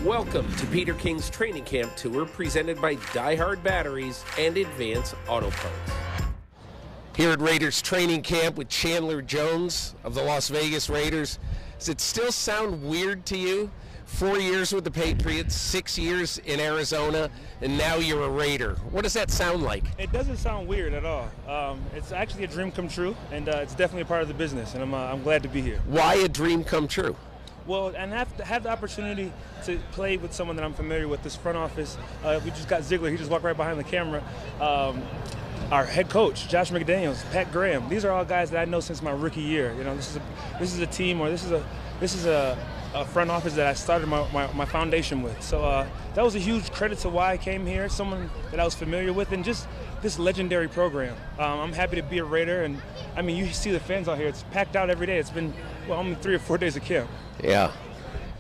Welcome to Peter King's Training Camp Tour, presented by Die Hard Batteries and Advance Auto Parts. Here at Raiders Training Camp with Chandler Jones of the Las Vegas Raiders. Does it still sound weird to you? 4 years with the Patriots, 6 years in Arizona, and now you're a Raider. What does that sound like? It doesn't sound weird at all. It's actually a dream come true, and it's definitely a part of the business, and I'm glad to be here. Why a dream come true? Well, and have the opportunity to play with someone that I'm familiar with, this front office. We just got Ziegler. He just walked right behind the camera. Our head coach, Josh McDaniels, Pat Graham. These are all guys that I know since my rookie year. You know, this is a team, or this is a front office that I started my foundation with. So that was a huge credit to why I came here, someone that I was familiar with, and just this legendary program. I'm happy to be a Raider, and I mean, you see the fans out here. It's packed out every day. It's been, well, only 3 or 4 days of camp. Yeah,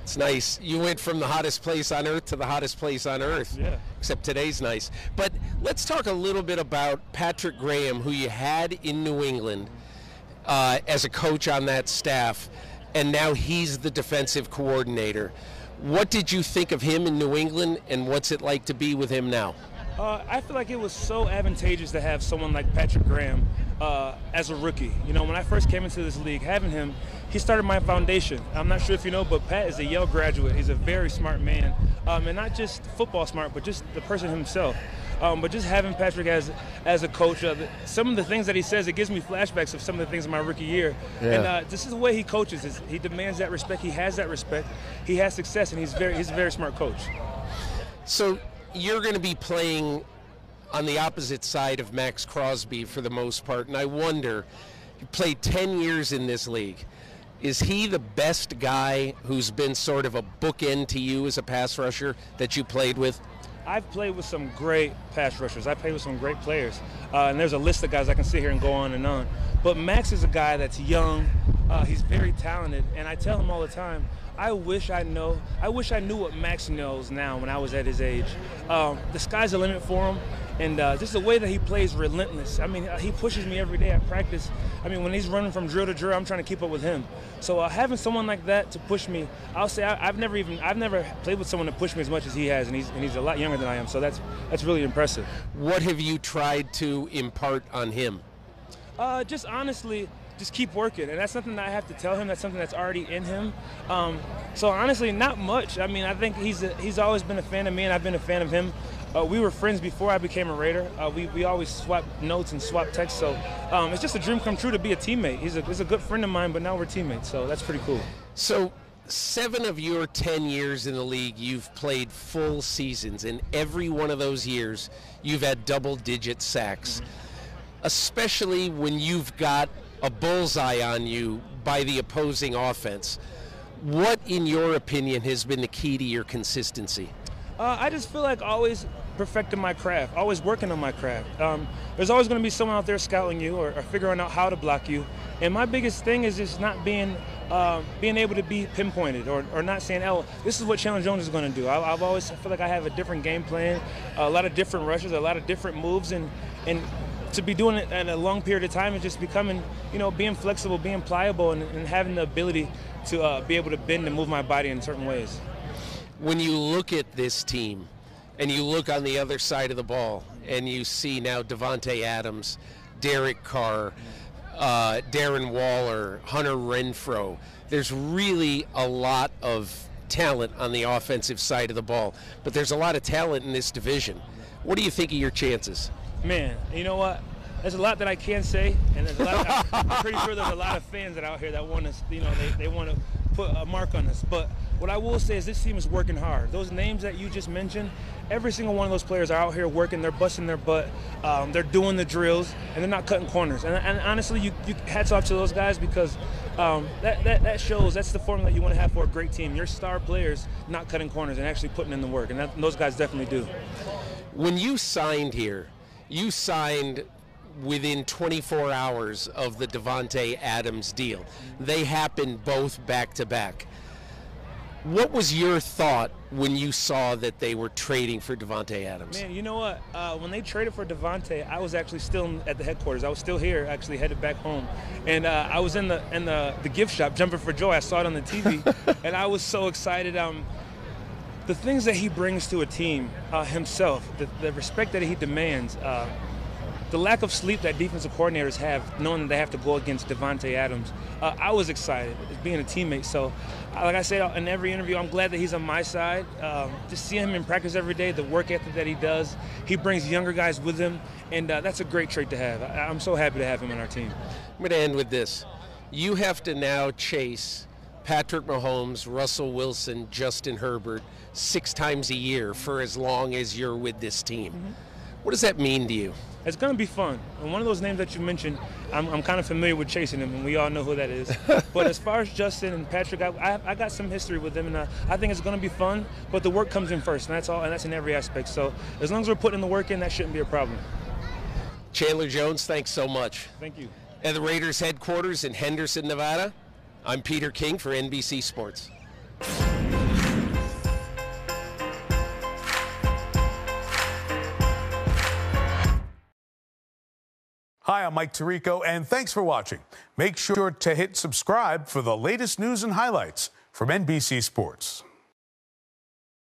it's nice. You went from the hottest place on earth to the hottest place on earth. Yeah. Except today's nice. But let's talk a little bit about Patrick Graham, who you had in New England as a coach on that staff, and now he's the defensive coordinator. What did you think of him in New England, and what's it like to be with him now? I feel like it was so advantageous to have someone like Patrick Graham as a rookie. You know, when I first came into this league, having him, he started my foundation. I'm not sure if you know, but Pat is a Yale graduate. He's a very smart man, and not just football smart, but just the person himself. But just having Patrick as a coach, some of the things that he says, it gives me flashbacks of some of the things in my rookie year. Yeah. And this is the way he coaches. He demands that respect. He has that respect. He has success, and he's a very smart coach. So you're going to be playing on the opposite side of Max Crosby for the most part, and I wonder, you played 10 years in this league. Is he the best guy who's been sort of a bookend to you as a pass rusher that you played with? I've played with some great pass rushers. I've played with some great players. And there's a list of guys I can sit here and go on and on. But Max is a guy that's young. He's very talented. And I tell him all the time, I wish I knew what Max knows now when I was at his age. The sky's the limit for him. And just the way that he plays, relentless. I mean, he pushes me every day at practice. I mean, when he's running from drill to drill, I'm trying to keep up with him. So having someone like that to push me, I'll say I've never played with someone to push me as much as he has, and he's a lot younger than I am. So that's really impressive. What have you tried to impart on him? Just honestly, just keep working, and that's something that I have to tell him. That's something that's already in him. So honestly, not much. I mean, I think he's always been a fan of me, and I've been a fan of him. We were friends before I became a Raider. We always swapped notes and swapped texts. So it's just a dream come true to be a teammate. He's a good friend of mine, but now we're teammates. So that's pretty cool. So 7 of your 10 years in the league, you've played full seasons. And every one of those years, you've had double-digit sacks. Especially when you've got a bullseye on you by the opposing offense. What, in your opinion, has been the key to your consistency? I just feel like always perfecting my craft, always working on my craft. There's always going to be someone out there scouting you or figuring out how to block you. And my biggest thing is just not being able to be pinpointed or not saying, oh, this is what Chandler Jones is going to do. I've always feel like I have a different game plan, a lot of different rushes, a lot of different moves, and to be doing it in a long period of time and just becoming, being flexible, being pliable, and having the ability to be able to bend and move my body in certain ways. When you look at this team and you look on the other side of the ball and you see now Davante Adams, Derek Carr, Darren Waller, Hunter Renfrow, there's really a lot of talent on the offensive side of the ball, but there's a lot of talent in this division. What do you think of your chances? Man, you know what? There's a lot that I can say, and there's a lot. I'm pretty sure there's a lot of fans that out here that want us, they want to put a mark on us. But what I will say is this team is working hard. Those names that you just mentioned, every single one of those players are out here working. They're busting their butt. They're doing the drills, and they're not cutting corners. And honestly, you hats off to those guys because that shows that's the formula you want to have for a great team. Your star players not cutting corners and actually putting in the work, and those guys definitely do. When you signed here, you signed within 24 hours of the Davante Adams deal. They happened both back-to-back. What was your thought when you saw that they were trading for Davante Adams? Man, you know what? When they traded for Davante, I was actually still at the headquarters. I was still here, actually headed back home, and I was in the gift shop jumping for joy. I saw it on the TV, and I was so excited. The things that he brings to a team himself, the respect that he demands, the lack of sleep that defensive coordinators have, knowing that they have to go against Davante Adams. I was excited as being a teammate. So, like I said in every interview, I'm glad that he's on my side. Just seeing him in practice every day, the work ethic that he does, he brings younger guys with him, and that's a great trait to have. I'm so happy to have him on our team. I'm going to end with this. You have to now chase Patrick Mahomes, Russell Wilson, Justin Herbert 6 times a year for as long as you're with this team. Mm-hmm. What does that mean to you? It's going to be fun. And one of those names that you mentioned, I'm kind of familiar with chasing him, and we all know who that is. But as far as Justin and Patrick, I got some history with them, and I think it's going to be fun. But the work comes in first, and that's all, and that's in every aspect. So as long as we're putting the work in, that shouldn't be a problem. Chandler Jones, thanks so much. Thank you. At the Raiders headquarters in Henderson, Nevada, I'm Peter King for NBC Sports. Hi, I'm Mike Tirico, and thanks for watching. Make sure to hit subscribe for the latest news and highlights from NBC Sports.